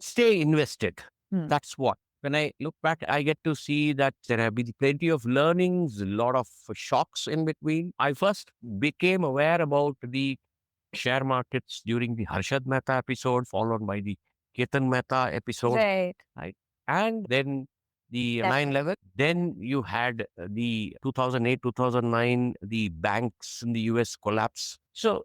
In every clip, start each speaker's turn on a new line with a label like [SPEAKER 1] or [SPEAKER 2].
[SPEAKER 1] stay invested.
[SPEAKER 2] Hmm.
[SPEAKER 1] That's what. When I look back, I get to see that there have been plenty of learnings, a lot of shocks in between. I first became aware about the share markets during the Harshad Mehta episode, followed by the Ketan Mehta episode,
[SPEAKER 2] Right.
[SPEAKER 1] right? And then the 9/11.
[SPEAKER 2] Definitely.
[SPEAKER 1] Then you had the 2008, 2009, the banks in the US collapse. So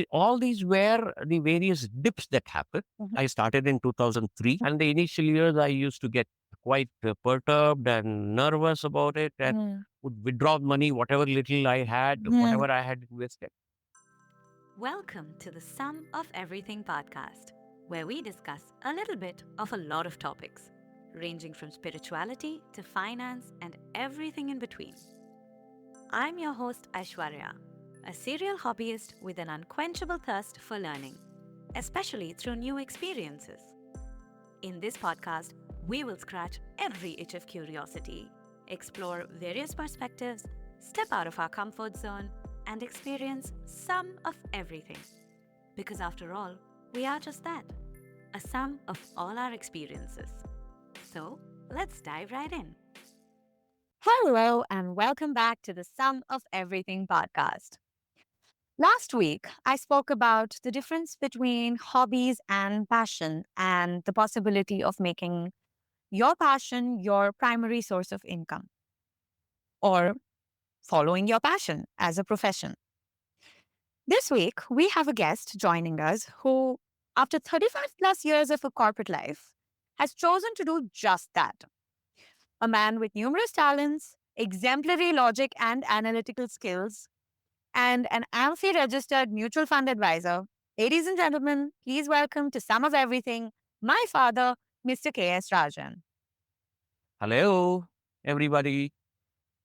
[SPEAKER 1] all these were the various dips that happened.
[SPEAKER 2] Mhm.
[SPEAKER 1] I started in 2003, and the initial years I used to get quite perturbed and nervous about it, and
[SPEAKER 2] Hmm.
[SPEAKER 1] would withdraw money, whatever little I had,
[SPEAKER 2] Hmm.
[SPEAKER 1] whatever I had invested.
[SPEAKER 3] Welcome to the Sum of Everything podcast, where we discuss a little bit of a lot of topics, ranging from spirituality to finance and everything in between. I'm your host, Aishwarya, a serial hobbyist with an unquenchable thirst for learning, especially through new experiences. In this podcast, we will scratch every itch of curiosity, explore various perspectives, step out of our comfort zone, and experience some of everything. Because after all, we are just that, a sum of all our experiences. So, let's dive right in.
[SPEAKER 2] Hello, and welcome back to the Sum of Everything podcast. Last week, I spoke about the difference between hobbies and passion and the possibility of making your passion your primary source of income or following your passion as a profession. This week, we have a guest joining us who, after 35 plus years of a corporate life, has chosen to do just that. A man with numerous talents, exemplary logic and analytical skills, and an AMFI registered mutual fund advisor. Ladies and gentlemen, please welcome to Some of Everything, my father, Mr. K.S. Rajan.
[SPEAKER 1] Hello, everybody.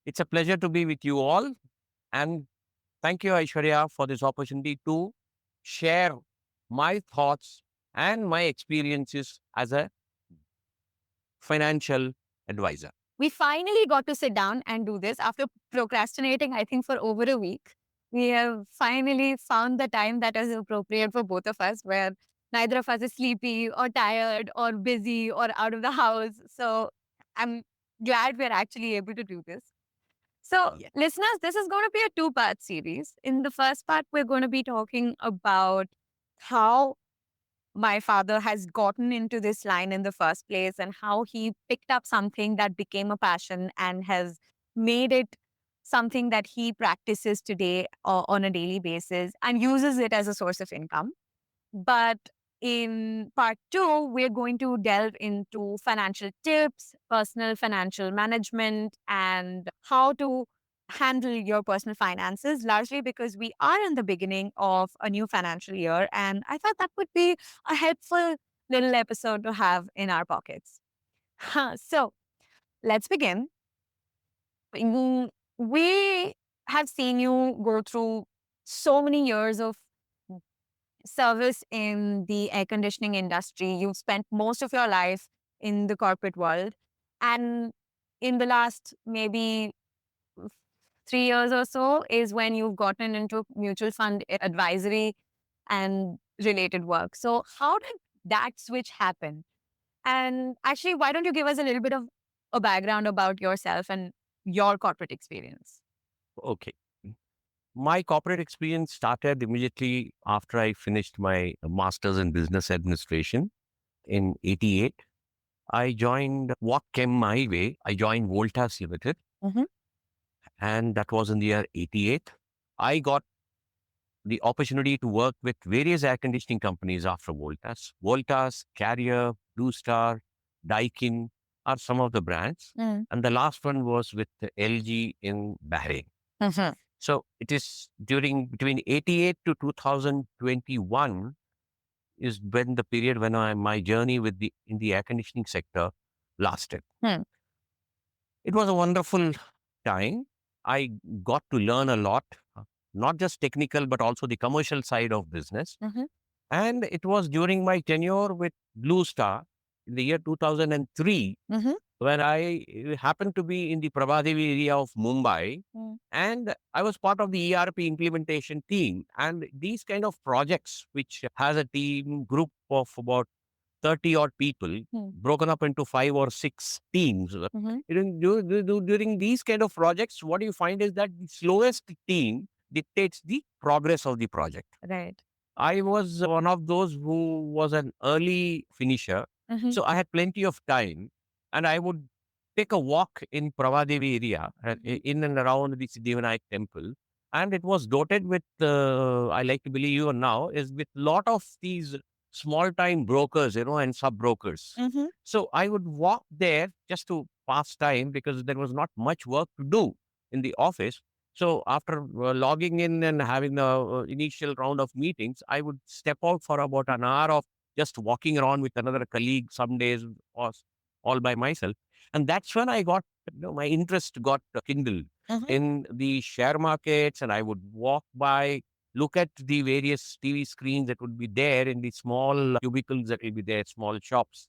[SPEAKER 1] It's a pleasure to be with you all. And thank you, Aishwarya, for this opportunity to share my thoughts and my experiences as a financial advisor.
[SPEAKER 2] We finally got to sit down and do this after procrastinating, I think, for over a week. We have finally found the time that is appropriate for both of us, where neither of us is sleepy or tired or busy or out of the house. So I'm glad we're actually able to do this. So,
[SPEAKER 1] Yeah.
[SPEAKER 2] listeners, this is going to be a two-part series. In the first part, we're going to be talking about how my father has gotten into this line in the first place and how he picked up something that became a passion and has made it something that he practices today on a daily basis and uses it as a source of income. But in part two, we're going to delve into financial tips, personal financial management, and how to handle your personal finances, largely because we are in the beginning of a new financial year. And I thought that would be a helpful little episode to have in our pockets. So let's begin. We have seen you go through so many years of service in the air conditioning industry. You've spent most of your life in the corporate world. And in the last maybe 3 years or so is when you've gotten into mutual fund advisory and related work. So, how did that switch happen? And actually, why don't you give us a little bit of a background about yourself and your corporate experience?
[SPEAKER 1] Okay. My corporate experience started immediately after I finished my master's in business administration in 88. I joined what came my way. I joined Voltas Limited,
[SPEAKER 2] Mm-hmm.
[SPEAKER 1] and that was in the year 88. I got the opportunity to work with various air conditioning companies after Voltas. Voltas, Carrier, Blue Star, Daikin are some of the brands. And the last one was with the LG in Bahrain.
[SPEAKER 2] Mm-hmm.
[SPEAKER 1] So it is during between 88 to 2021 is when the period when my journey with the in the air conditioning sector lasted.
[SPEAKER 2] Hmm.
[SPEAKER 1] It was a wonderful time. I got to learn a lot, not just technical, but also the commercial side of business.
[SPEAKER 2] Mm-hmm.
[SPEAKER 1] And it was during my tenure with Blue Star in the year 2003,
[SPEAKER 2] Mm-hmm.
[SPEAKER 1] where I happened to be in the Prabhadevi area of Mumbai. And I was part of the ERP implementation team. And these kind of projects, which has a team group of about 30 odd people
[SPEAKER 2] Hmm.
[SPEAKER 1] broken up into 5 or 6 teams.
[SPEAKER 2] Mm-hmm.
[SPEAKER 1] During these kind of projects, what you find is that the slowest team dictates the progress of the project.
[SPEAKER 2] Right.
[SPEAKER 1] I was one of those who was an early finisher.
[SPEAKER 2] Mm-hmm.
[SPEAKER 1] So I had plenty of time and I would take a walk in Pravadevi area in and around the Siddhivinayak temple. And it was dotted with, I like to believe even now, is with lot of these small time brokers, and sub brokers.
[SPEAKER 2] Mm-hmm.
[SPEAKER 1] So I would walk there just to pass time because there was not much work to do in the office. So after logging in and having the initial round of meetings, I would step out for about an hour of just walking around with another colleague. Some days was all by myself, and that's when I got my interest got kindled
[SPEAKER 2] Mm-hmm.
[SPEAKER 1] in the share markets. And I would walk by, look at the various TV screens that would be there in the small cubicles that will be there, small shops.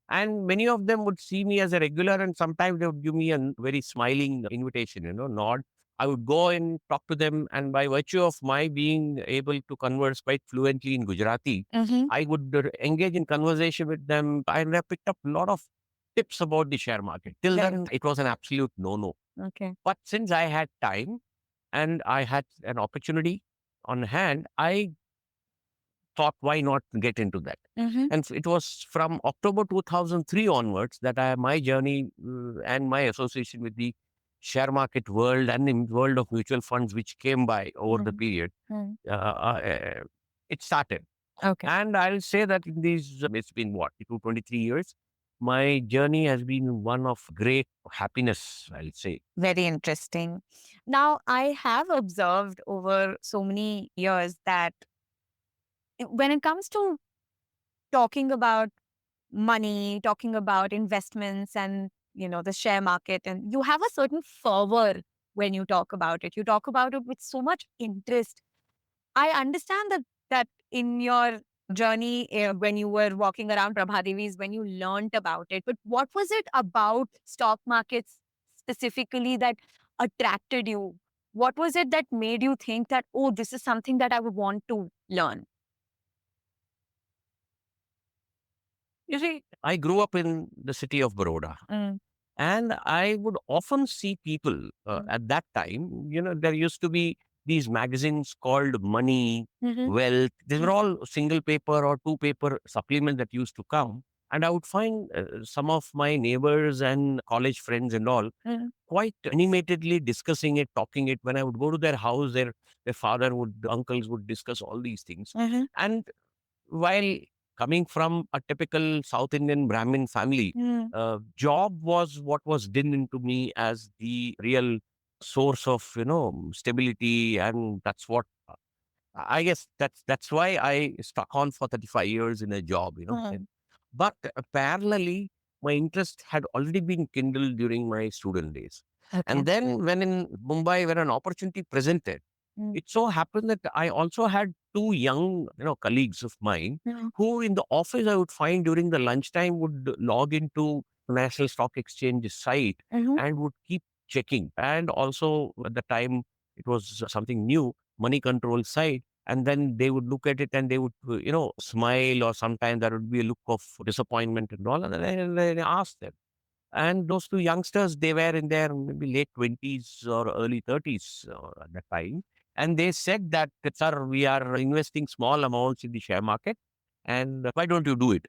[SPEAKER 1] And many of them would see me as a regular, and sometimes they would give me a very smiling invitation, nod. I would go and talk to them, and by virtue of my being able to converse quite fluently in Gujarati,
[SPEAKER 2] Mm-hmm.
[SPEAKER 1] I would engage in conversation with them. And I picked up a lot of tips about the share market. Till
[SPEAKER 2] Right.
[SPEAKER 1] then, it was an absolute no-no.
[SPEAKER 2] Okay.
[SPEAKER 1] But since I had time and I had an opportunity on hand, I thought, why not get into that?
[SPEAKER 2] Mm-hmm.
[SPEAKER 1] And it was from October 2003 onwards that my journey and my association with the share market world and the world of mutual funds, which came by over the period,
[SPEAKER 2] Mm-hmm.
[SPEAKER 1] it started.
[SPEAKER 2] Okay.
[SPEAKER 1] And I'll say that in these, it's been what, 23 years, my journey has been one of great happiness, I'll say.
[SPEAKER 2] Very interesting. Now, I have observed over so many years that when it comes to talking about money, talking about investments and, the share market, and you have a certain fervor when you talk about it. You talk about it with so much interest. I understand that in your journey when you were walking around Prabhadevi's, when you learned about it, but what was it about stock markets specifically that attracted you? What was it that made you think that, oh, this is something that I would want to learn?
[SPEAKER 1] You see, I grew up in the city of Baroda.
[SPEAKER 2] Mm,
[SPEAKER 1] And I would often see people
[SPEAKER 2] mm,
[SPEAKER 1] at that time, there used to be these magazines called Money,
[SPEAKER 2] mhm,
[SPEAKER 1] Wealth. These were all single paper or two paper supplements that used to come. And I would find some of my neighbors and college friends and all
[SPEAKER 2] mm,
[SPEAKER 1] quite animatedly discussing it, talking it. When I would go to their house, their father would, uncles would discuss all these things.
[SPEAKER 2] mhm,
[SPEAKER 1] And while coming from a typical South Indian Brahmin family,
[SPEAKER 2] mm,
[SPEAKER 1] job was what was dinned into me as the real source of stability, and that's what I guess that's why I stuck on for 35 years in a job.
[SPEAKER 2] mm.
[SPEAKER 1] But parallelly, my interest had already been kindled during my student days,
[SPEAKER 2] Okay.
[SPEAKER 1] and then when in Mumbai, when an opportunity presented,
[SPEAKER 2] Mm,
[SPEAKER 1] it so happened that I also had two young, colleagues of mine
[SPEAKER 2] mm,
[SPEAKER 1] who in the office I would find during the lunchtime would log into National Stock Exchange site
[SPEAKER 2] mhm,
[SPEAKER 1] and would keep checking. And also at the time it was something new, money control site. And then they would look at it and they would, smile, or sometimes there would be a look of disappointment and all. And then I asked them. And those two youngsters, they were in their maybe late 20s or early 30s at that time. And they said that, sir, we are investing small amounts in the share market. And why don't you do it?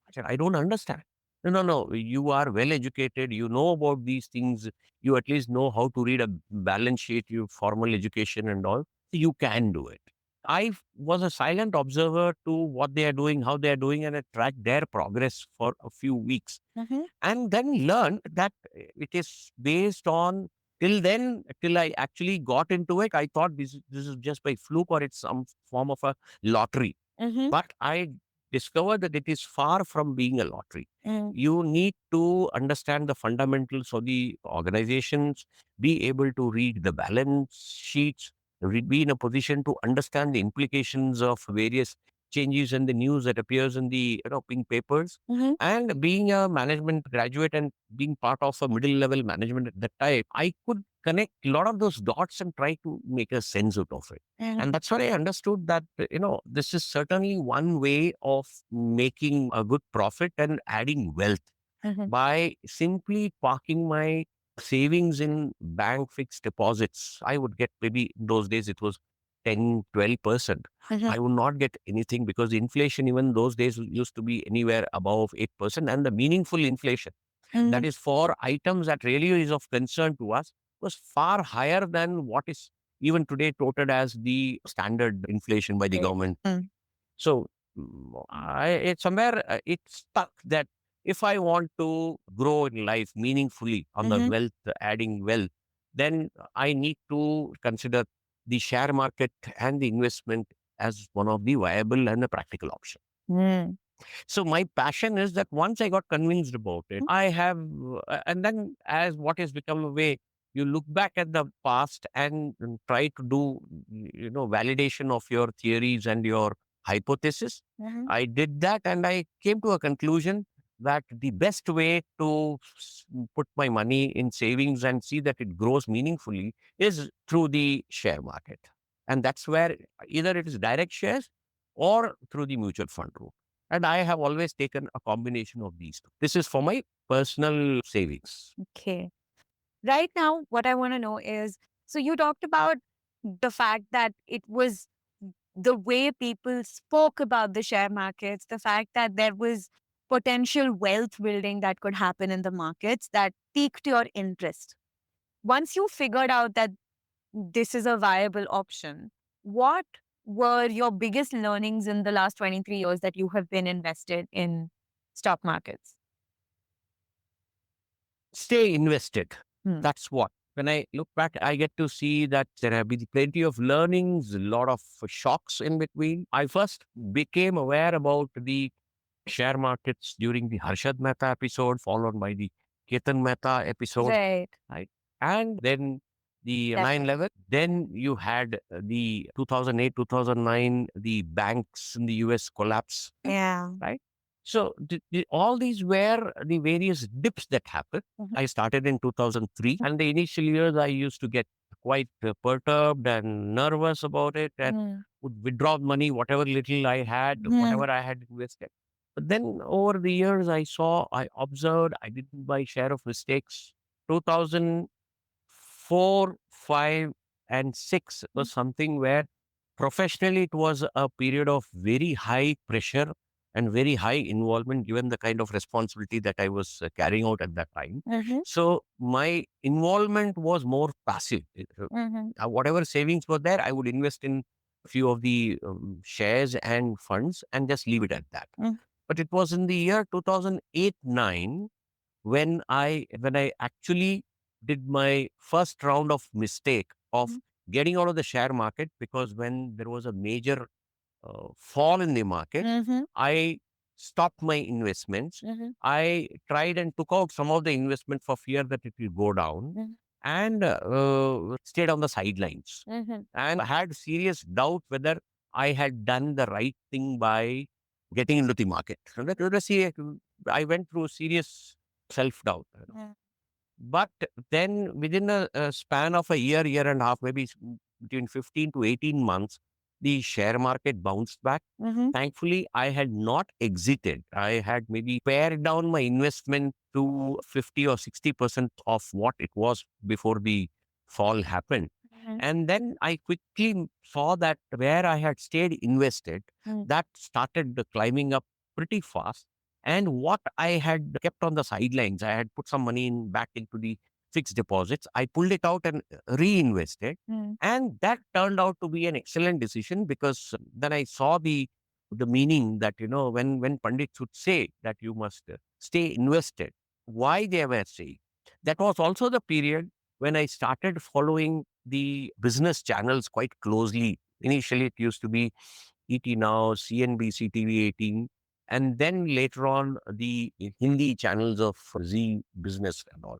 [SPEAKER 1] I said, I don't understand. No, no, no. You are well educated. You know about these things. You at least know how to read a balance sheet, you formal education and all. You can do it. I was a silent observer to what they are doing, how they are doing, and I tracked their progress for a few weeks
[SPEAKER 2] mhm,
[SPEAKER 1] and then learned that it is based on till I actually got into it, I thought this is just by fluke or it's some form of a lottery.
[SPEAKER 2] mhm,
[SPEAKER 1] But I discovered that it is far from being a lottery.
[SPEAKER 2] mm,
[SPEAKER 1] You need to understand the fundamentals of the organizations, be able to read the balance sheets, be in a position to understand the implications of various changes in the news that appears in the pink papers.
[SPEAKER 2] Mhm.
[SPEAKER 1] And being a management graduate and being part of a middle level management at that time, I could connect a lot of those dots and try to make a sense out of it.
[SPEAKER 2] Mhm.
[SPEAKER 1] And that's where I understood that, this is certainly one way of making a good profit and adding wealth
[SPEAKER 2] Mhm.
[SPEAKER 1] by simply parking my savings in bank fixed deposits. I would get, maybe in those days it was 10, 12%.
[SPEAKER 2] Mhm.
[SPEAKER 1] I would not get anything because the inflation even those days used to be anywhere above 8%. And the meaningful inflation, that
[SPEAKER 2] Mhm.
[SPEAKER 1] is for items that really is of concern to us, was far higher than what is even today touted as the standard inflation by the
[SPEAKER 2] Right.
[SPEAKER 1] government.
[SPEAKER 2] Mm.
[SPEAKER 1] So it's somewhere it's stuck that if I want to grow in life meaningfully on the
[SPEAKER 2] Mhm.
[SPEAKER 1] wealth, adding wealth, then I need to consider the share market and the investment as one of the viable and a practical option.
[SPEAKER 2] Mm.
[SPEAKER 1] So my passion is that once I got convinced about it, I have, and then as what has become a way, you look back at the past and try to do, validation of your theories and your hypothesis.
[SPEAKER 2] Mhm.
[SPEAKER 1] I did that and I came to a conclusion that the best way to put my money in savings and see that it grows meaningfully is through the share market. And that's where either it is direct shares or through the mutual fund route. And I have always taken a combination of these two. This is for my personal savings.
[SPEAKER 2] Okay. Right now, what I want to know is, so you talked about the fact that it was the way people spoke about the share markets, the fact that there was potential wealth building that could happen in the markets that piqued your interest. Once you figured out that this is a viable option, what were your biggest learnings in the last 23 years that you have been invested in stock markets?
[SPEAKER 1] Stay invested.
[SPEAKER 2] Hmm.
[SPEAKER 1] That's what. When I look back, I get to see that there have been plenty of learnings, a lot of shocks in between. I first became aware about the share markets during the Harshad Mehta episode, followed by the Ketan Mehta episode,
[SPEAKER 2] Right.
[SPEAKER 1] right? And then the 9/11.
[SPEAKER 2] Definitely.
[SPEAKER 1] Then you had the 2008, 2009, the banks in the US collapse,
[SPEAKER 2] Yeah.
[SPEAKER 1] right? So all these were the various dips that happened.
[SPEAKER 2] Mhm.
[SPEAKER 1] I started in 2003, and the initial years I used to get quite perturbed and nervous about it, and
[SPEAKER 2] Mm.
[SPEAKER 1] would withdraw money, whatever little I had,
[SPEAKER 2] Mhm.
[SPEAKER 1] whatever I had invested. But then over the years, I saw, I observed, I did my share of mistakes. 2004, 5, and 6
[SPEAKER 2] Mm.
[SPEAKER 1] was something where professionally it was a period of very high pressure and very high involvement given the kind of responsibility that I was carrying out at that time.
[SPEAKER 2] Mhm.
[SPEAKER 1] So my involvement was more passive.
[SPEAKER 2] Mhm.
[SPEAKER 1] Whatever savings were there, I would invest in a few of the shares and funds and just leave it at that.
[SPEAKER 2] Mm.
[SPEAKER 1] But it was in the year 2008-9 when I actually did my first round of mistake of
[SPEAKER 2] Mm.
[SPEAKER 1] getting out of the share market, because when there was a major fall in the market,
[SPEAKER 2] Mhm.
[SPEAKER 1] I stopped my investments.
[SPEAKER 2] Mhm.
[SPEAKER 1] I tried and took out some of the investment for fear that it will go down,
[SPEAKER 2] Mhm.
[SPEAKER 1] and stayed on the sidelines.
[SPEAKER 2] Mhm.
[SPEAKER 1] And I had serious doubt whether I had done the right thing by getting into the market. And I went through serious self doubt.
[SPEAKER 2] Mm.
[SPEAKER 1] But then within a span of a year, year and a half, maybe between 15 to 18 months, the share market bounced back.
[SPEAKER 2] Mhm.
[SPEAKER 1] Thankfully, I had not exited. I had maybe pared down my investment to 50 or 60% of what it was before the fall happened.
[SPEAKER 2] Mhm.
[SPEAKER 1] And then I quickly saw that where I had stayed invested,
[SPEAKER 2] Mm.
[SPEAKER 1] that started climbing up pretty fast. And what I had kept on the sidelines, I had put some money in back into the fixed deposits. I pulled it out and reinvested.
[SPEAKER 2] Mm.
[SPEAKER 1] And that turned out to be an excellent decision, because then I saw the meaning that, when Pandits would say that you must stay invested, why they were saying. That was also the period when I started following the business channels quite closely. Initially, it used to be ET Now, CNBC TV 18, and then later on the Hindi channels of Z Business and all.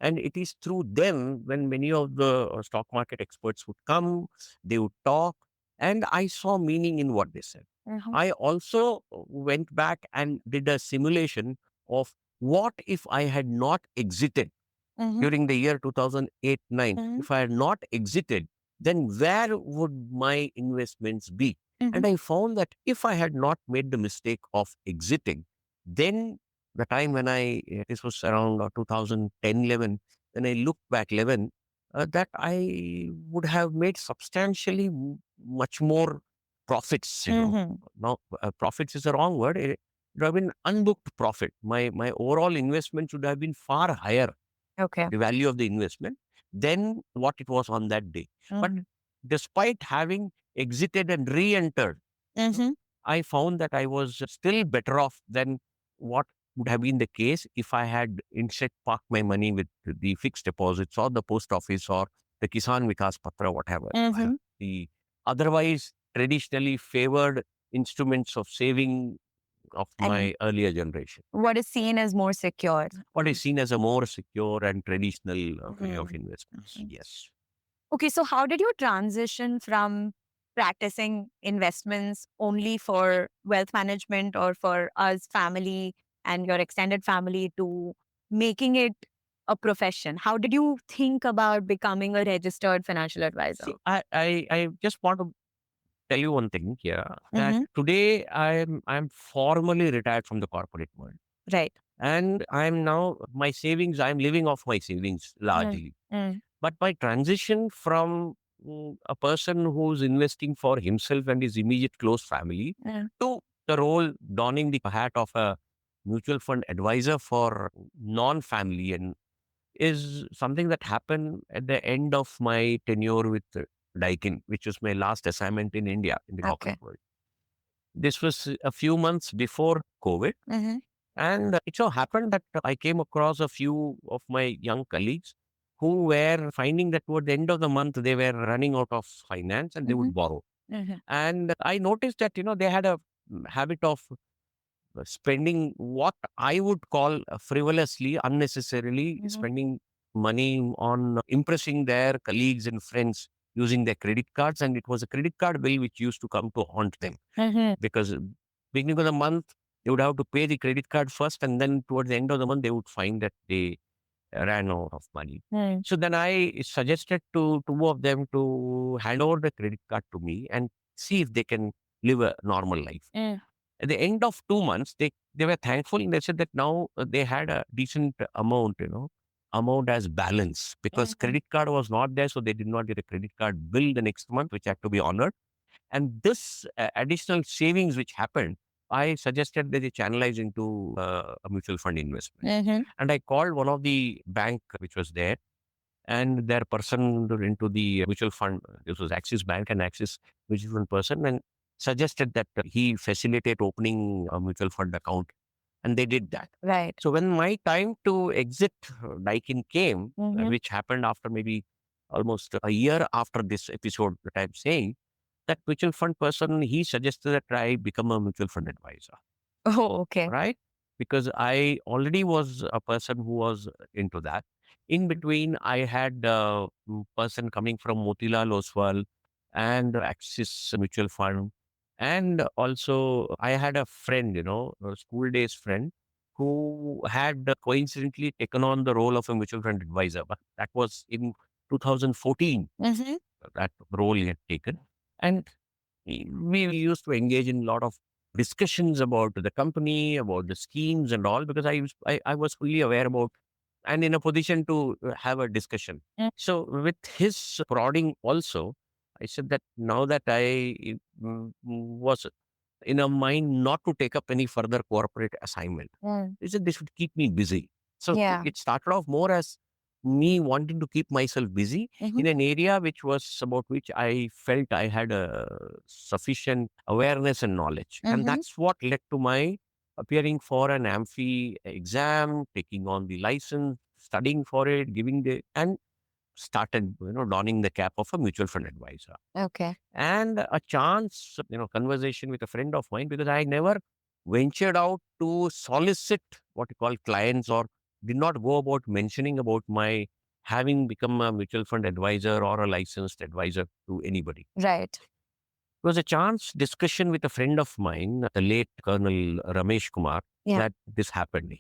[SPEAKER 1] And it is through them when many of the stock market experts would come, they would talk. and I saw meaning in what they said.
[SPEAKER 2] Mhm.
[SPEAKER 1] I also went back and did a simulation of what if I had not exited
[SPEAKER 2] Mhm.
[SPEAKER 1] during the year 2008-9.
[SPEAKER 2] Mhm.
[SPEAKER 1] If I had not exited, then where would my investments be?
[SPEAKER 2] Mhm.
[SPEAKER 1] And I found that if I had not made the mistake of exiting, then the time when this was around 2010, 11, when I look back 11, that I would have made substantially much more profits.
[SPEAKER 2] Mhm.
[SPEAKER 1] Now, profits is the wrong word. It would have been unbooked profit. My overall investment should have been far higher,
[SPEAKER 2] Okay.
[SPEAKER 1] the value of the investment, than what it was on that day. But
[SPEAKER 2] Mhm.
[SPEAKER 1] despite having exited and re-entered, no,
[SPEAKER 2] Mhm.
[SPEAKER 1] I found that I was still better off than what would have been the case if I had instead parked my money with the fixed deposits or the post office or the Kisan Vikas Patra, whatever.
[SPEAKER 2] Mhm.
[SPEAKER 1] The otherwise traditionally favored instruments of saving of
[SPEAKER 2] And
[SPEAKER 1] my earlier generation.
[SPEAKER 2] what is seen as more secure.
[SPEAKER 1] What is seen as a more secure and traditional way of
[SPEAKER 2] Mhm.
[SPEAKER 1] investments.
[SPEAKER 2] Mhm.
[SPEAKER 1] Yes.
[SPEAKER 2] Okay, so how did you transition from practicing investments only for wealth management or for us, family, and your extended family to making it a profession? How did you think about becoming a registered financial advisor?
[SPEAKER 1] See, I just want to tell you one thing here, that
[SPEAKER 2] Mm-hmm.
[SPEAKER 1] today I'm formally retired from the corporate world.
[SPEAKER 2] Right.
[SPEAKER 1] And I'm now my savings, I'm living off my savings
[SPEAKER 2] Mm.
[SPEAKER 1] largely.
[SPEAKER 2] Mm.
[SPEAKER 1] But my transition from a person who's investing for himself and his immediate close family
[SPEAKER 2] Mm.
[SPEAKER 1] to the role donning the hat of a mutual fund advisor for non-family and is something that happened at the end of my tenure with Daikin, which was my last assignment in India in the
[SPEAKER 2] Okay.
[SPEAKER 1] corporate world. This was a few months before COVID.
[SPEAKER 2] Mm-hmm.
[SPEAKER 1] And it so happened that I came across a few of my young colleagues who were finding that toward the end of the month, they were running out of finance and they
[SPEAKER 2] Mm-hmm.
[SPEAKER 1] would borrow.
[SPEAKER 2] Mm-hmm.
[SPEAKER 1] And I noticed that, they had a habit of spending what I would call frivolously, unnecessarily
[SPEAKER 2] Mm-hmm.
[SPEAKER 1] spending money on impressing their colleagues and friends using their credit cards. And it was a credit card bill which used to come to haunt them
[SPEAKER 2] Mm-hmm.
[SPEAKER 1] because beginning of the month, they would have to pay the credit card first. And then towards the end of the month, they would find that they ran out of money.
[SPEAKER 2] Mm.
[SPEAKER 1] So then I suggested to two of them to hand over the credit card to me and see if they can live a normal life.
[SPEAKER 2] Mm.
[SPEAKER 1] At the end of 2 months, they were thankful and they said that now they had a decent amount as balance because
[SPEAKER 2] Mm-hmm.
[SPEAKER 1] credit card was not there. So they did not get a credit card bill the next month, which had to be honored. And this additional savings which happened, I suggested that they channelize into a mutual fund investment.
[SPEAKER 2] Mm-hmm.
[SPEAKER 1] And I called one of the bank which was there and their person into the mutual fund. This was Axis Bank and Axis mutual fund person and suggested that he facilitate opening a mutual fund account. And they did that.
[SPEAKER 2] Right.
[SPEAKER 1] So when my time to exit Daikin came,
[SPEAKER 2] Mm-hmm.
[SPEAKER 1] which happened after maybe almost a year after this episode that I'm saying, that mutual fund person, he suggested that I become a mutual fund advisor,
[SPEAKER 2] Oh, okay.
[SPEAKER 1] right? Because I already was a person who was into that. In between, I had a person coming from Motilal Oswal and Axis Mutual Fund. And also, I had a friend, a school days friend, who had coincidentally taken on the role of a mutual fund advisor. But that was in 2014,
[SPEAKER 2] Mm-hmm.
[SPEAKER 1] that role he had taken. And we used to engage in a lot of discussions about the company, about the schemes and all, because I was fully aware about and in a position to have a discussion. So with his prodding also, I said that now that I was in a mind not to take up any further corporate assignment,
[SPEAKER 2] Mm.
[SPEAKER 1] he said this would keep me busy. So
[SPEAKER 2] Yeah.
[SPEAKER 1] it started off more as me wanting to keep myself busy
[SPEAKER 2] Mm-hmm.
[SPEAKER 1] in an area which was about which I felt I had a sufficient awareness and knowledge. And
[SPEAKER 2] Mm-hmm.
[SPEAKER 1] that's what led to my appearing for an AMFI exam, taking on the license, studying for it, and started, donning the cap of a mutual fund advisor.
[SPEAKER 2] Okay.
[SPEAKER 1] And a chance, conversation with a friend of mine, because I never ventured out to solicit what you call clients or did not go about mentioning about my having become a mutual fund advisor or a licensed advisor to anybody.
[SPEAKER 2] Right.
[SPEAKER 1] It was a chance discussion with a friend of mine, the late Colonel Ramesh Kumar,
[SPEAKER 2] Yeah.
[SPEAKER 1] that this happened.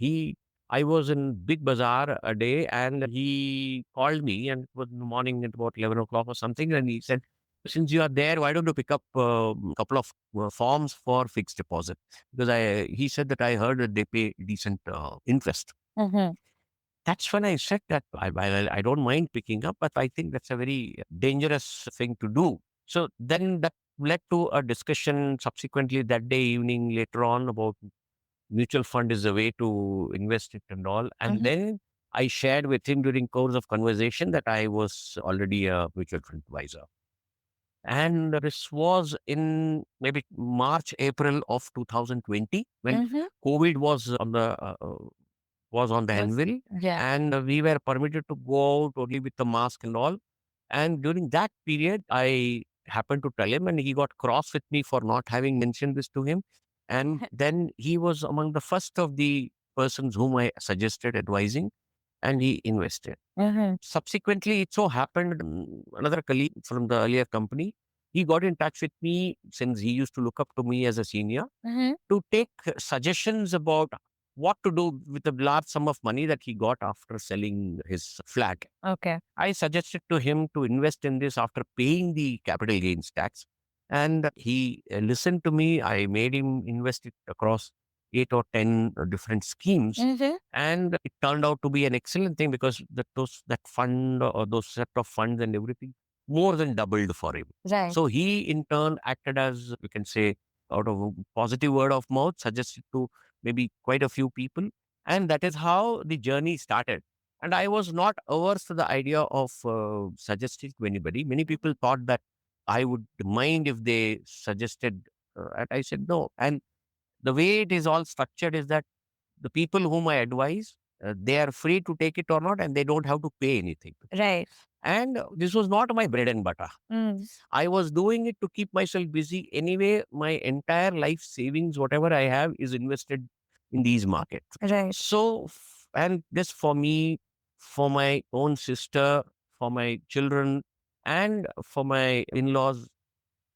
[SPEAKER 1] I was in Big Bazaar a day and he called me and it was in the morning at about 11 o'clock or something. And he said, since you are there, why don't you pick up a couple of forms for fixed deposit? Because he said that I heard that they pay decent interest.
[SPEAKER 2] Mm-hmm.
[SPEAKER 1] That's when I said that I don't mind picking up, but I think that's a very dangerous thing to do. So then that led to a discussion subsequently that day evening later on about mutual fund is the way to invest it and all. And
[SPEAKER 2] Mm-hmm.
[SPEAKER 1] then I shared with him during course of conversation that I was already a mutual fund advisor. And this was in maybe March, April of 2020 when
[SPEAKER 2] Mm-hmm.
[SPEAKER 1] COVID was on the
[SPEAKER 2] Was
[SPEAKER 1] anvil,
[SPEAKER 2] yeah.
[SPEAKER 1] and we were permitted to go out only with the mask and all. And during that period, I happened to tell him, and he got cross with me for not having mentioned this to him. And then he was among the first of the persons whom I suggested advising, and he invested.
[SPEAKER 2] Mm-hmm.
[SPEAKER 1] Subsequently, it so happened another colleague from the earlier company, he got in touch with me since he used to look up to me as a senior
[SPEAKER 2] Mm-hmm.
[SPEAKER 1] to take suggestions about what to do with the large sum of money that he got after selling his flat.
[SPEAKER 2] Okay.
[SPEAKER 1] I suggested to him to invest in this after paying the capital gains tax. And he listened to me. I made him invest it across 8 or 10 different schemes.
[SPEAKER 2] Mm-hmm.
[SPEAKER 1] And it turned out to be an excellent thing because that fund or those set of funds and everything more than doubled for him.
[SPEAKER 2] Right.
[SPEAKER 1] So he in turn acted as, we can say, out of a positive word of mouth, suggested to maybe quite a few people. And that is how the journey started. And I was not averse to the idea of suggesting to anybody. Many people thought that I would mind if they suggested, and I said no. And the way it is all structured is that the people whom I advise, they are free to take it or not, and they don't have to pay anything.
[SPEAKER 2] Right.
[SPEAKER 1] And this was not my bread and butter.
[SPEAKER 2] Mm.
[SPEAKER 1] I was doing it to keep myself busy. Anyway, my entire life savings, whatever I have, is invested in these markets.
[SPEAKER 2] Right.
[SPEAKER 1] So, and this for me, for my own sister, for my children, and for my in laws.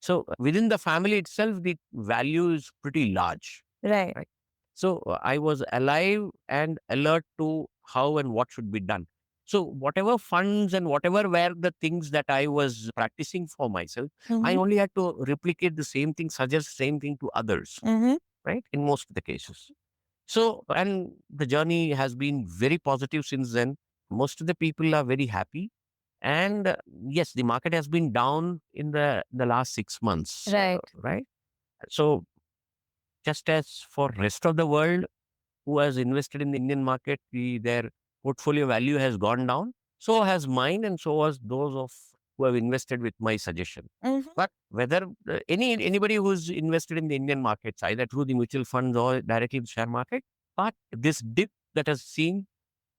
[SPEAKER 1] So, within the family itself, the value is pretty large.
[SPEAKER 2] Right.
[SPEAKER 1] Right. So I was alive and alert to how and what should be done. So whatever funds and whatever were the things that I was practicing for myself, I
[SPEAKER 2] Mm-hmm.
[SPEAKER 1] only had to replicate the same thing, suggest same thing to others,
[SPEAKER 2] Mm-hmm.
[SPEAKER 1] right? In most of the cases. So, and the journey has been very positive since then. Most of the people are very happy. And yes, the market has been down in the last 6 months,
[SPEAKER 2] Right.
[SPEAKER 1] right? So just as for rest of the world, who has invested in the Indian market, their portfolio value has gone down. So has mine, and so has those of who have invested with my suggestion.
[SPEAKER 2] Mm-hmm.
[SPEAKER 1] But whether anybody who's invested in the Indian markets, either through the mutual funds or directly in the share market, but this dip that has seen,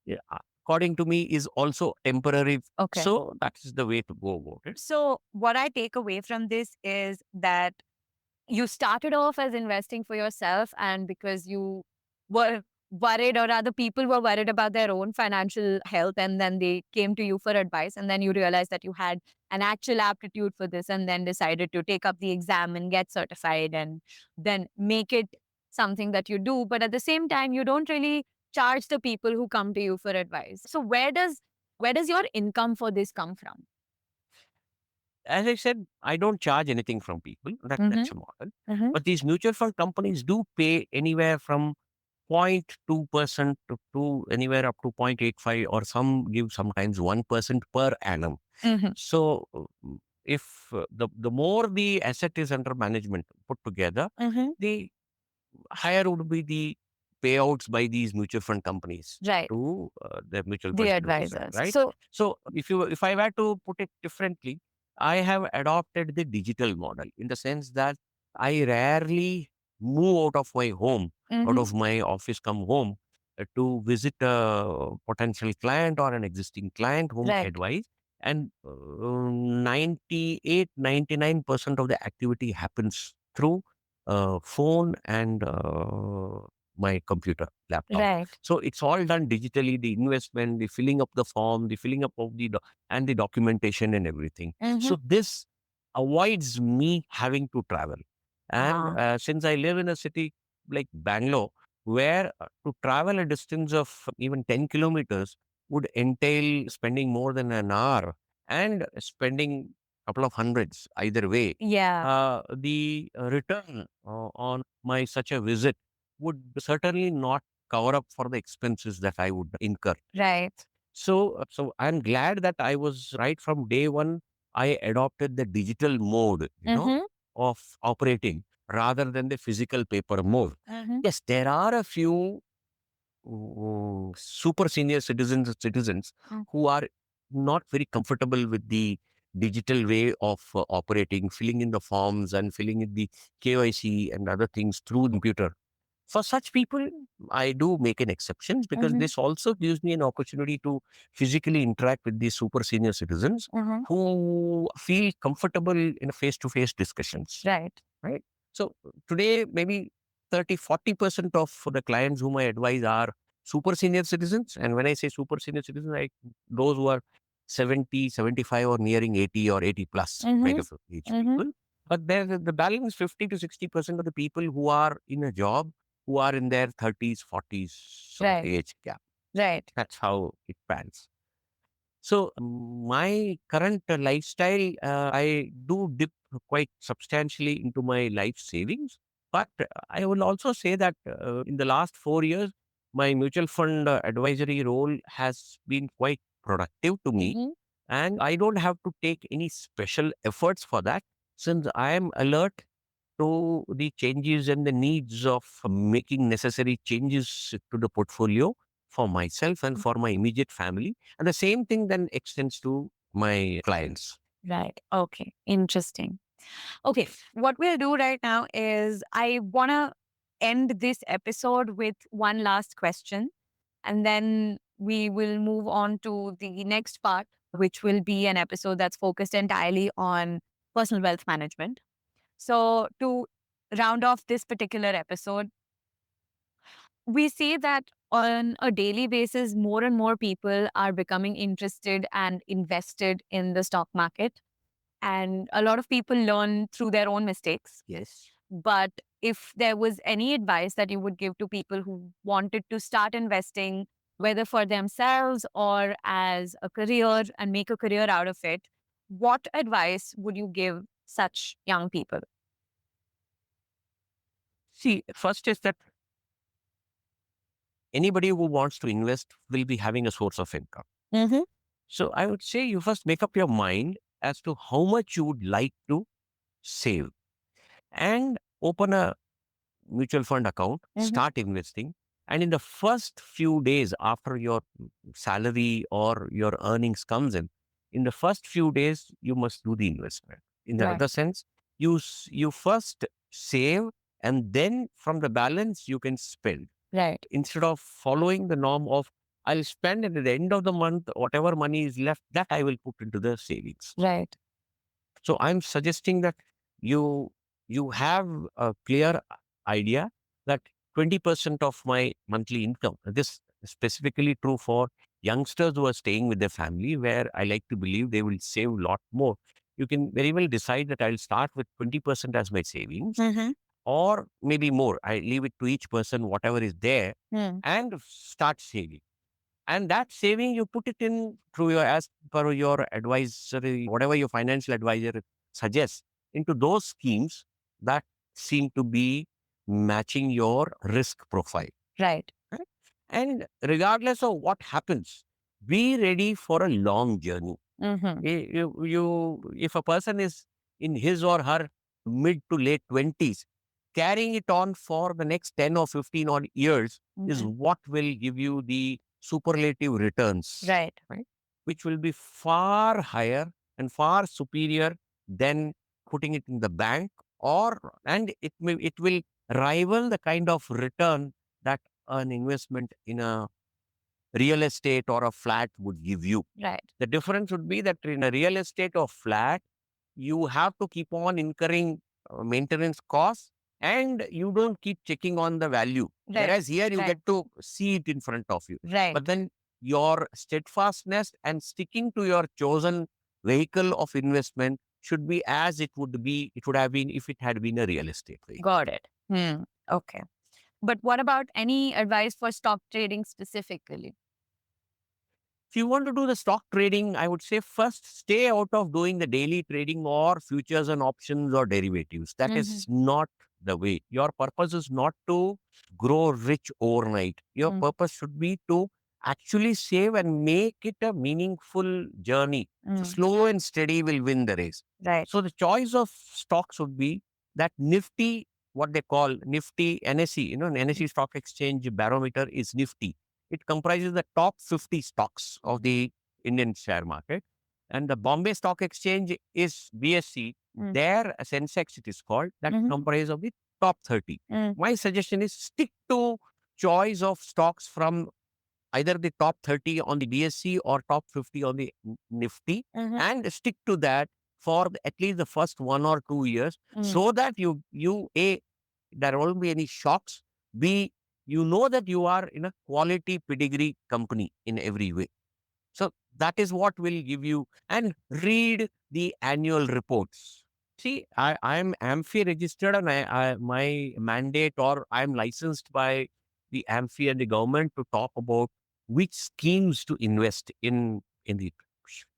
[SPEAKER 1] yeah, according to me, is also temporary.
[SPEAKER 2] Okay.
[SPEAKER 1] So that is the way to go about it.
[SPEAKER 2] So, what I take away from this is that you started off as investing for yourself, and because you were worried, or other people were worried about their own financial health, and then they came to you for advice, and then you realized that you had an actual aptitude for this, and then decided to take up the exam and get certified, and then make it something that you do. But at the same time, you don't really charge the people who come to you for advice. So where does your income for this come from?
[SPEAKER 1] As I said, I don't charge anything from people.
[SPEAKER 2] Mm-hmm.
[SPEAKER 1] That's a model.
[SPEAKER 2] Mm-hmm.
[SPEAKER 1] But these mutual fund companies do pay anywhere from 0.2% to anywhere up to 0.85, or some give sometimes 1% per annum.
[SPEAKER 2] Mm-hmm.
[SPEAKER 1] So if the more the asset is under management put together,
[SPEAKER 2] Mm-hmm.
[SPEAKER 1] the higher would be the payouts by these mutual fund companies
[SPEAKER 2] Right.
[SPEAKER 1] to the mutual
[SPEAKER 2] The
[SPEAKER 1] fund advisor,
[SPEAKER 2] advisors.
[SPEAKER 1] right?
[SPEAKER 2] So
[SPEAKER 1] So if I were to put it differently, I have adopted the digital model in the sense that I rarely move out of my home, out
[SPEAKER 2] mm-hmm.
[SPEAKER 1] of my office, come home to visit a potential client or an existing client whom I
[SPEAKER 2] Right.
[SPEAKER 1] advise. And 98, 99% of the activity happens through phone and my computer, laptop.
[SPEAKER 2] Right.
[SPEAKER 1] So it's all done digitally, the investment, the filling up the form, the filling up of and the documentation and everything.
[SPEAKER 2] Mm-hmm.
[SPEAKER 1] So this avoids me having to travel. And since I live in a city like Bangalore, where to travel a distance of even 10 kilometers would entail spending more than an hour and spending a couple of hundreds either way,
[SPEAKER 2] Yeah.
[SPEAKER 1] the return on my such a visit would certainly not cover up for the expenses that I would incur.
[SPEAKER 2] Right.
[SPEAKER 1] So I'm glad that I was right from day one. I adopted the digital mode,
[SPEAKER 2] Mm-hmm.
[SPEAKER 1] of operating rather than the physical paper mode.
[SPEAKER 2] Mm-hmm.
[SPEAKER 1] Yes, there are a few super senior citizens
[SPEAKER 2] Mm.
[SPEAKER 1] who are not very comfortable with the digital way of operating, filling in the forms and filling in the KYC and other things through the computer. For such people, I do make an exception because
[SPEAKER 2] Mm-hmm.
[SPEAKER 1] this also gives me an opportunity to physically interact with these super senior citizens
[SPEAKER 2] Mm-hmm.
[SPEAKER 1] who feel comfortable in face-to-face discussions,
[SPEAKER 2] Right.
[SPEAKER 1] right? So today, maybe 30-40% of the clients whom I advise are super senior citizens. And when I say super senior citizens, those who are 70, 75, or nearing 80 or 80 plus
[SPEAKER 2] Mm-hmm.
[SPEAKER 1] kind of age
[SPEAKER 2] Mm-hmm.
[SPEAKER 1] people. But there's the balance 50 to 60% of the people who are in a job who are in their 30s, 40s of
[SPEAKER 2] Right.
[SPEAKER 1] age gap.
[SPEAKER 2] Right.
[SPEAKER 1] That's how it pans. So my current lifestyle, I do dip quite substantially into my life savings. But I will also say that in the last 4 years, my mutual fund advisory role has been quite productive to me.
[SPEAKER 2] Mm-hmm.
[SPEAKER 1] And I don't have to take any special efforts for that since I am alert to the changes and the needs of making necessary changes to the portfolio for myself and for my immediate family. And the same thing then extends to my clients.
[SPEAKER 2] Right. Okay. Interesting. Okay. What we'll do right now is I want to end this episode with one last question, and then we will move on to the next part, which will be an episode that's focused entirely on personal wealth management. So, to round off this particular episode, we see that on a daily basis, more and more people are becoming interested and invested in the stock market. And a lot of people learn through their own mistakes.
[SPEAKER 1] Yes.
[SPEAKER 2] But if there was any advice that you would give to people who wanted to start investing, whether for themselves or as a career and make a career out of it, what advice would you give such young people?
[SPEAKER 1] See, first is that anybody who wants to invest will be having a source of income.
[SPEAKER 2] Mm-hmm.
[SPEAKER 1] So I would say you first make up your mind as to how much you would like to save and open a mutual fund account,
[SPEAKER 2] Mm-hmm.
[SPEAKER 1] start investing. And in the first few days after your salary or your earnings comes in the first few days, you must do the investment. In the
[SPEAKER 2] Right.
[SPEAKER 1] other sense, you first save and then from the balance you can spend
[SPEAKER 2] Right.
[SPEAKER 1] instead of following the norm of I'll spend and at the end of the month, whatever money is left, that I will put into the savings.
[SPEAKER 2] Right.
[SPEAKER 1] So I'm suggesting that you you have a clear idea that 20% of my monthly income. This is specifically true for youngsters who are staying with their family, where I like to believe they will save a lot more. You can very well decide that I'll start with 20% as my savings,
[SPEAKER 2] Mm-hmm.
[SPEAKER 1] or maybe more. I leave it to each person, whatever is there,
[SPEAKER 2] Mm.
[SPEAKER 1] and start saving. And that saving, you put it in through your, as per your advisory, whatever your financial advisor suggests, into those schemes that seem to be matching your risk profile.
[SPEAKER 2] Right.
[SPEAKER 1] Right? And regardless of what happens, be ready for a long journey.
[SPEAKER 2] Mm-hmm.
[SPEAKER 1] If a person is in his or her mid to late 20s, carrying it on for the next 10 or 15 odd years is
[SPEAKER 2] Mm-hmm.
[SPEAKER 1] what will give you the superlative returns,
[SPEAKER 2] Right.
[SPEAKER 1] right? Which will be far higher and far superior than putting it in the bank, and it will rival the kind of return that an investment in a real estate or a flat would give you.
[SPEAKER 2] Right.
[SPEAKER 1] The difference would be that in a real estate or flat, you have to keep on incurring maintenance costs and you don't keep checking on the value.
[SPEAKER 2] Right.
[SPEAKER 1] Whereas here you
[SPEAKER 2] Right.
[SPEAKER 1] get to see it in front of you.
[SPEAKER 2] Right.
[SPEAKER 1] But then your steadfastness and sticking to your chosen vehicle of investment should be as it would have been if it had been a real estate vehicle.
[SPEAKER 2] Got it. Okay. But what about any advice for stock trading specifically?
[SPEAKER 1] If you want to do the stock trading, I would say first stay out of doing the daily trading or futures and options or derivatives. That
[SPEAKER 2] Mm-hmm.
[SPEAKER 1] is not the way. Your purpose is not to grow rich overnight. Your
[SPEAKER 2] Mm.
[SPEAKER 1] purpose should be to actually save and make it a meaningful journey. So
[SPEAKER 2] Mm.
[SPEAKER 1] slow and steady will win the race.
[SPEAKER 2] Right.
[SPEAKER 1] So the choice of stocks would be that Nifty, what they call Nifty NSE, NSE Stock Exchange Barometer is Nifty. It comprises the top 50 stocks of the Indian share market. And the Bombay Stock Exchange is BSC.
[SPEAKER 2] Mm.
[SPEAKER 1] There, a Sensex it is called, that
[SPEAKER 2] Mm-hmm.
[SPEAKER 1] comprises of the top 30.
[SPEAKER 2] Mm.
[SPEAKER 1] My suggestion is stick to choice of stocks from either the top 30 on the BSC or top 50 on the Nifty,
[SPEAKER 2] Mm-hmm.
[SPEAKER 1] and stick to that for at least the first 1 or 2 years,
[SPEAKER 2] Mm.
[SPEAKER 1] so that A, there won't be any shocks. B, you know that you are in a quality pedigree company in every way. So that is what will give you, and read the annual reports. See, I'm AMFI registered, and my mandate, or I'm licensed by the AMFI and the government to talk about which schemes to invest in the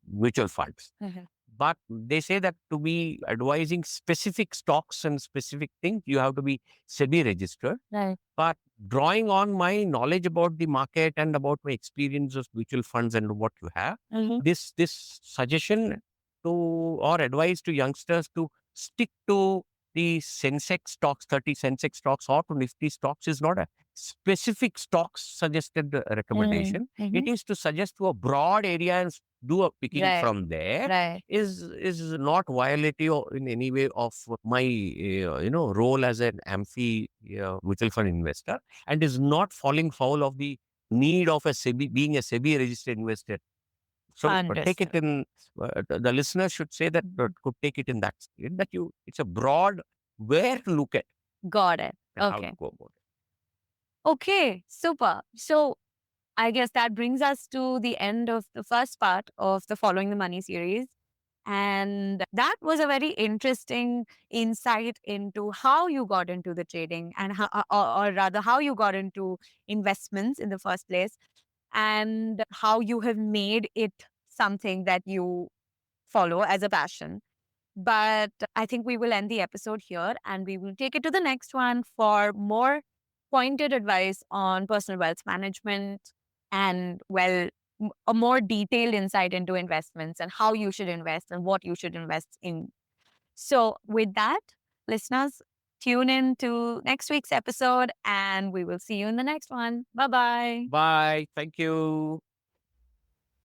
[SPEAKER 1] mutual funds.
[SPEAKER 2] Mhm.
[SPEAKER 1] But they say that to be advising specific stocks and specific things, you have to be SEBI registered.
[SPEAKER 2] Right.
[SPEAKER 1] But drawing on my knowledge about the market and about my experience of mutual funds and what you have,
[SPEAKER 2] Mm-hmm.
[SPEAKER 1] this suggestion to or advice to youngsters to stick to the Sensex stocks, 30 Sensex stocks or to Nifty stocks is not a specific stocks suggested recommendation.
[SPEAKER 2] Mm-hmm.
[SPEAKER 1] It is to suggest to a broad area and do a picking
[SPEAKER 2] Right.
[SPEAKER 1] from there.
[SPEAKER 2] Right.
[SPEAKER 1] Is not violative in any way of my role as an AMFI mutual fund investor, and is not falling foul of the need of a SEBI being a SEBI registered investor. So take it
[SPEAKER 2] Understood.
[SPEAKER 1] in. The listener should say that could take it in that spirit, that it's a broad where to look at
[SPEAKER 2] Got it.
[SPEAKER 1] and how to
[SPEAKER 2] Okay.
[SPEAKER 1] go about it.
[SPEAKER 2] Okay. Super. So I guess that brings us to the end of the first part of the Following the Money series. And that was a very interesting insight into how you got into the trading and how, or rather, how you got into investments in the first place and how you have made it something that you follow as a passion. But I think we will end the episode here and we will take it to the next one for more pointed advice on personal wealth management and, well, a more detailed insight into investments and how you should invest and what you should invest in. So, with that, listeners, tune in to next week's episode and we will see you in the next one. Bye bye.
[SPEAKER 1] Bye. Thank you.